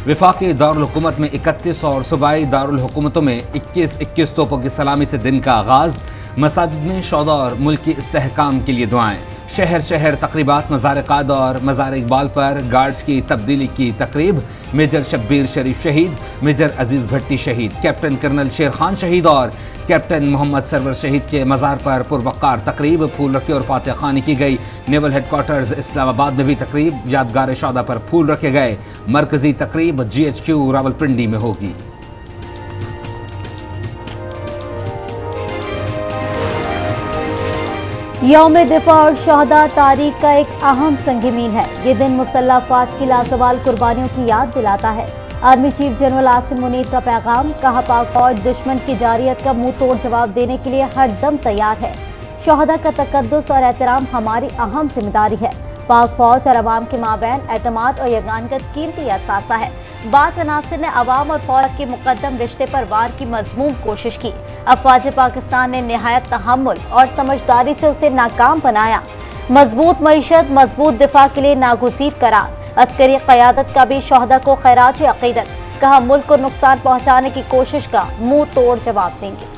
वफाकी दारुल हुकूमत में 31 और सूबाई दारुल हुकूमतों में 21 तोपों की सलामी से दिन का आगाज। मसाजिद में शौदा और मुल्क की इस्तेहकाम के लिए दुआएं। शहर शहर तकरीबात। मज़ार काद और मज़ार इकबाल पर गार्ड्स की तब्दीली की तकरीब। मेजर शब्बीर शरीफ शहीद, मेजर अजीज़ भट्टी शहीद, कैप्टन कर्नल शेर खान शहीद और कैप्टन मोहम्मद सरवर शहीद के मज़ार पर पुरवक़ार तकरीब। फूल रखे और फातिहा ख़ानी की गई। नेवल हेडक्वार्टर्स इस्लामाबाद में भी तकरीब। यादगार शौदा पर फूल रखे गए। मरकज़ी तकरीब GHQ रावलपिंडी में होगी। यौम दिफा और शहदा तारीख का एक अहम संग-मील है। ये दिन मुसल्लह अफवाज की लाजवाल कुर्बानियों की याद दिलाता है। Army chief general Asim Munir का पैगाम, कहा पाक फौज दुश्मन की जारियत का मुंह तोड़ जवाब देने के लिए हर दम तैयार है। शहदा का तकद्दुस और एहतराम हमारी अहम जिम्मेदारी है। पाक फौज और अवाम के माबैन एतमाद और यगानगत कीमती असासा है। बाज़ अनासिर ने अवाम और फौज के मुकद्दम रिश्ते पर वार की मज़मूम कोशिश की। अफवाज पाकिस्तान ने निहायत तहम्मुल और समझदारी से उसे नाकाम बनाया। मजबूत मईशत, मजबूत दिफा के लिए नागुज़ीर करार। अस्करी क़यादत का भी शहदा को खैराज अक़ीदत, कहा मुल्क को नुकसान पहुँचाने की कोशिश का मुंह तोड़ जवाब देंगे।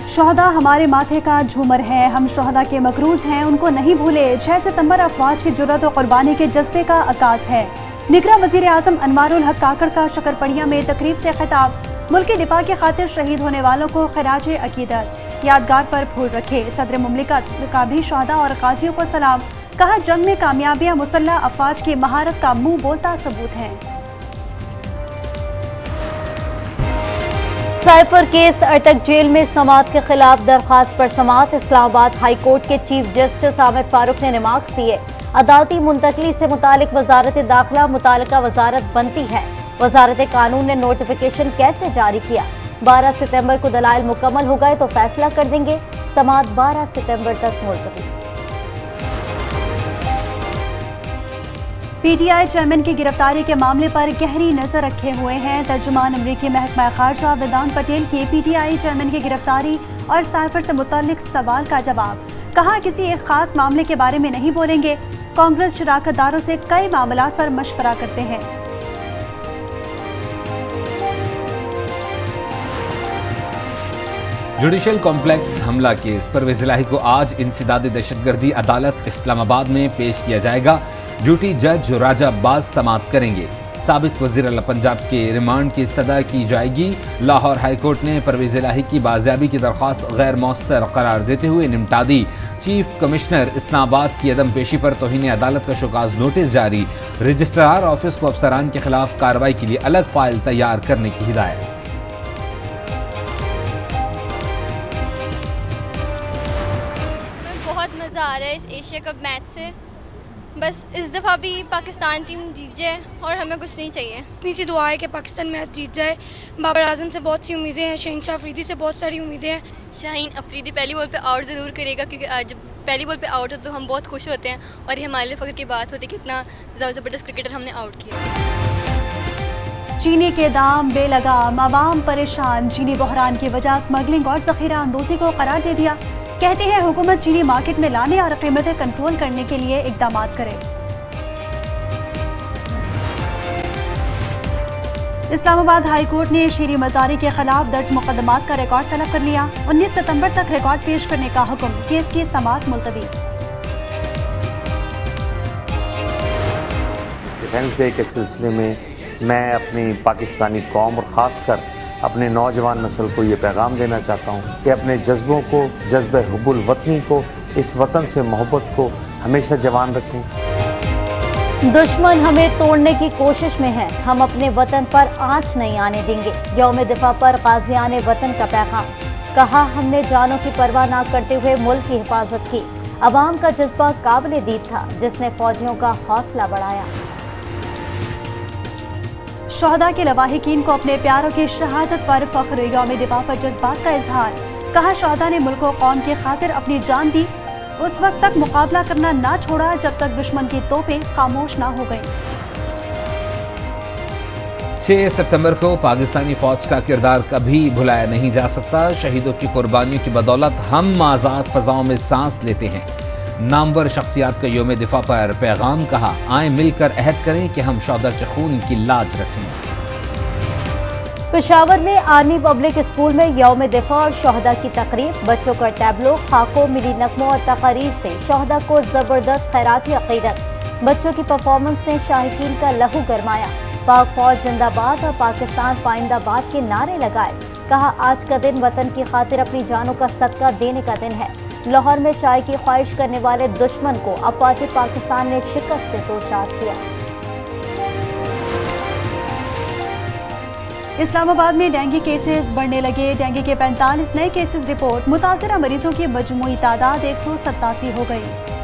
शहदा हमारे माथे का झूमर है, हम शहदा के मकरूज हैं, उनको नहीं भूले। 6 सितंबर अफवाज की जुर्रत और कुर्बानी के जज्बे का आगाज है। निगरां वज़ीर आज़म अनवारुल हक काकड़ का शकरपड़िया में तकरीब से खिताब, मुल्क की दिफा की खातिर शहीद होने वालों को खिराज अकीदत। यादगार पर फूल रखे। सदर मुमलिकत का भी शहदा और गाजियों को सलाम, कहा जंग में कामयाबियां मुसल्लह अफवाज की महारत का मुंह बोलता सबूत हैं। साइफर केस, अटक जेल में समात के खिलाफ दरखास्त पर समात। इस्लामाबाद हाई कोर्ट के चीफ जस्टिस आमिर फारूक ने रिमार्क्स दिए। अदालती मुंतकली से मुतालिक वजारत दाखिला मुतालिका वजारत बनती है। वजारत कानून ने नोटिफिकेशन कैसे जारी किया? 12 सितंबर को दलाइल मुकम्मल हो गए तो फैसला कर देंगे। समात 12 सितंबर तक मुलतवी। PTI चेयरमैन की गिरफ्तारी के मामले पर गहरी नजर रखे हुए हैं। तर्जुमान अमरीकी महकमा खारजा वेदांत पटेल की PTI चेयरमैन की गिरफ्तारी और साइफर से मुताल्लिक सवाल का जवाब, कहा किसी एक खास मामले के बारे में नहीं बोलेंगे। कांग्रेस शराकतदारों से कई मामलात पर मशवरा करते हैं। जुडिशल कॉम्प्लेक्स हमला केस, परवेज इलाही को आज इंसदाद दहशतगर्दी अदालत इस्लामाबाद में पेश किया जाएगा। ड्यूटी जज राजा अब्बास समात करेंगे। साबिक वज़ीर आला पंजाब के रिमांड की इस्तदा की जाएगी। लाहौर हाई कोर्ट ने परवेज इलाही की बाजियाबी की दरख्वास्त गैर मौसर करार देते हुए निमटा दी। चीफ कमिश्नर इस्लामाबाद की अदम पेशी पर तौहीन अदालत का शोकाज नोटिस जारी। रजिस्ट्रार ऑफिस को अफसरान के खिलाफ कार्रवाई के लिए अलग फाइल तैयार करने की हिदायत। बहुत मज़ा आ रहा है इस एशिया कप मैच से। बस इस दफ़ा भी पाकिस्तान टीम जीत जाए और हमें कुछ नहीं चाहिए। इतनी सी दुआ है कि पाकिस्तान मैच जीत जाए। बाबर आजम से बहुत सी उम्मीदें हैं, शाहीन शाह अफरीदी से बहुत सारी उम्मीदें हैं। शाहीन अफरीदी पहली बॉल पे आउट ज़रूर करेगा, क्योंकि जब पहली बॉल पे आउट हो तो हम बहुत खुश होते हैं और ये हमारे लिए फ़ख्र की बात होती है कि इतना ज़बरदस्त क्रिकेटर हमने आउट किया। चीनी के दाम बेलगाम, अवाम परेशान। चीनी बहरान की वजह स्मगलिंग और ज़ख़ीरा अंदोज़ी को करार दे दिया। कहते हैं हुकूमत चीनी मार्केट में लाने और कीमतें कंट्रोल करने के लिए इक़दाम करे। इस्लामाबाद हाई कोर्ट ने शीरी मज़ारी के खिलाफ दर्ज मुकदमात का रिकॉर्ड तलब कर लिया। 19 सितंबर तक रिकॉर्ड पेश करने का हुक्म। केस की समाअत मुलतवी। डिफेंस डे के सिलसिले में मैं अपनी पाकिस्तानी कौम और ख़ासकर अपने नौजवान नस्ल को ये पैगाम देना चाहता हूँ कि अपने जज्बों को, जज्बे हुब्बुल वतनी को, इस वतन से मोहब्बत को हमेशा जवान रखें। दुश्मन हमें तोड़ने की कोशिश में है, हम अपने वतन पर आंच नहीं आने देंगे। यौम दिफा पर गाज़ियान वतन का पैगाम, कहा हमने जानों की परवाह न करते हुए मुल्क की हिफाजत की। अवाम का जज्बा काबिल दीद था जिसने फौजियों का हौसला बढ़ाया। शहदा के लवाहिकीन को अपने प्यारों की शहादत पर फख्र। यौम दिफा पर जज्बात का इजहार, कहा शहदा ने मुल्क व कौम की खातिर अपनी जान दी। उस वक्त तक मुकाबला करना ना छोड़ा जब तक दुश्मन की तोपें खामोश ना हो गईं। 6 सितंबर को पाकिस्तानी फौज का किरदार कभी भुलाया नहीं जा सकता। शहीदों की कुर्बानियों की बदौलत हम आज़ाद फ़ज़ाओं में सांस लेते हैं। नामवर शख्सियात का योम दिफा पर पैगाम, कहा आए मिलकर अहद करें कि हम शोहदा के खून की लाज रखेंगे। पेशावर में आर्मी पब्लिक स्कूल में यौम दिफा और शोहदा की तकरीब, बच्चों का टैबलो, खाकों, मिली नगमों और तकारीर से शोहदा को जबरदस्त खैराती अकीदत। बच्चों की परफॉर्मेंस ने शाहिकीन का लहू गरमाया। पाक फौज जिंदाबाद और पाकिस्तान पाइंदाबाद के नारे लगाए। कहा आज का दिन वतन की खातिर अपनी जानों का सदका देने का दिन है। लाहौर में चाय की ख्वाहिश करने वाले दुश्मन को अपाचे पाकिस्तान ने शिकस्त से दो चार किया। इस्लामाबाद में डेंगू केसेस बढ़ने लगे। डेंगू के 45 नए केसेस रिपोर्ट। मुतासरा मरीजों की मजमूई तादाद 187 हो गई।